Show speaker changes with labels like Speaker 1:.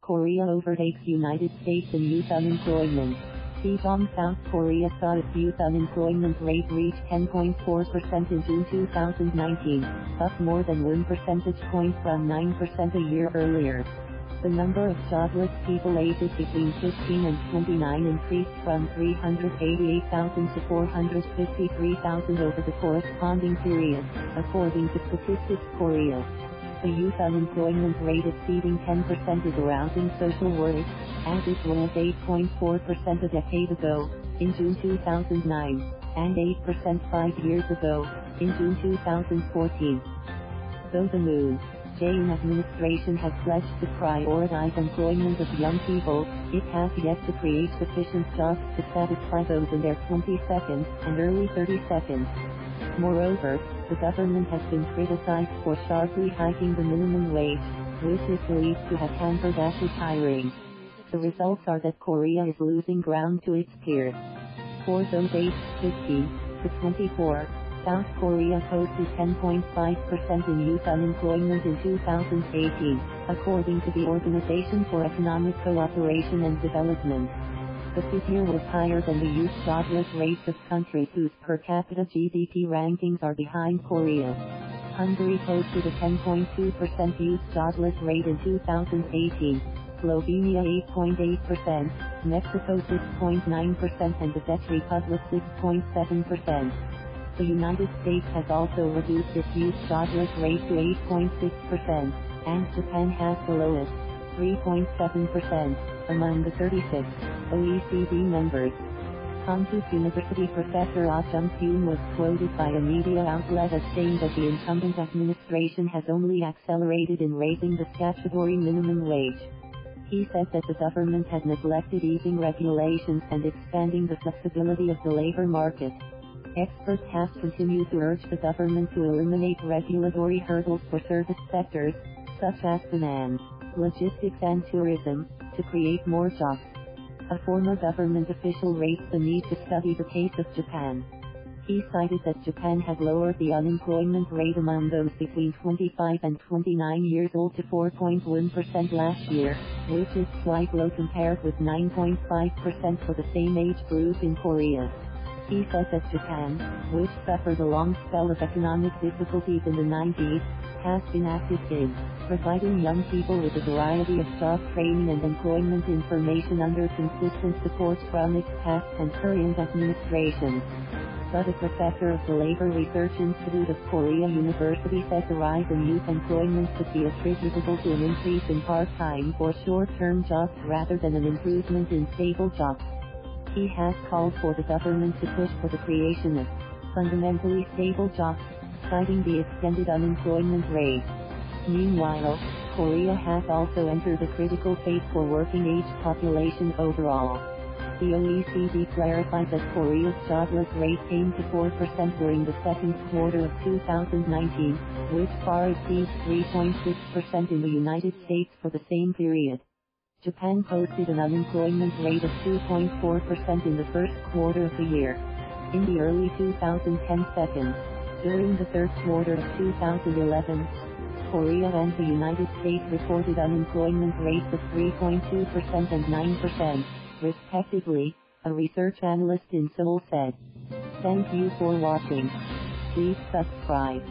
Speaker 1: Korea overtakes United States in youth unemployment. Sejong, South Korea saw its youth unemployment rate reach 10.4% in June 2019, up more than 1 percentage point from 9% a year earlier. The number of jobless people ages between 15 and 29 increased from 388,000 to 453,000 over the corresponding period, according to Statistics Korea. The youth unemployment rate exceeding 10% is arousing social worry, as it was 8.4% a decade ago, in June 2009, and 8% 5 years ago, in June 2014. Though the Moon Jae-in administration has pledged to prioritize employment of young people, it has yet to create sufficient jobs to satisfy those in their 22nd and early 32nd. Moreover, the government has been criticized for sharply hiking the minimum wage, which is believed to have hampered active hiring. The results are that Korea is losing ground to its peers. For those aged 15 to 24, South Korea posted 10.5% in youth unemployment in 2018, according to the Organization for Economic Cooperation and Development. The figure was higher than the youth jobless rates of countries whose per capita GDP rankings are behind Korea. Hungary posted a 10.2% youth jobless rate in 2018, Slovenia 8.8%, Mexico 6.9% and the Czech Republic 6.7%. The United States has also reduced its youth jobless rate to 8.6%, and Japan has the lowest, 3.7%, among the 36 OECD members. Konkuk University professor Ah Jung-kyun was quoted by a media outlet as saying that the incumbent administration has only accelerated in raising the statutory minimum wage. He said that the government had neglected easing regulations and expanding the flexibility of the labor market. Experts have continued to urge the government to eliminate regulatory hurdles for service sectors, such as finance, logistics and tourism, to create more jobs. A former government official raised the need to study the case of Japan. He cited that Japan had lowered the unemployment rate among those between 25 and 29 years old to 4.1% last year, which is quite low compared with 9.5% for the same age group in Korea. He said that Japan, which suffered a long spell of economic difficulties in the 90s, has been active in providing young people with a variety of job training and employment information under consistent support from its past and current administrations. But a professor of the Labor Research Institute of Korea University said the rise in youth employment could be attributable to an increase in part-time or short-term jobs rather than an improvement in stable jobs. He has called for the government to push for the creation of fundamentally stable jobs, citing the extended unemployment rate. Meanwhile, Korea has also entered a critical phase for working-age population overall. The OECD clarified that Korea's jobless rate came to 4% during the second quarter of 2019, which far exceeds 3.6% in the United States for the same period. Japan posted an unemployment rate of 2.4% in the first quarter of the year. In the early 2010 seconds, during the third quarter of 2011, Korea and the United States reported unemployment rates of 3.2% and 9%, respectively, a research analyst in Seoul said. Thank you for watching. Please subscribe.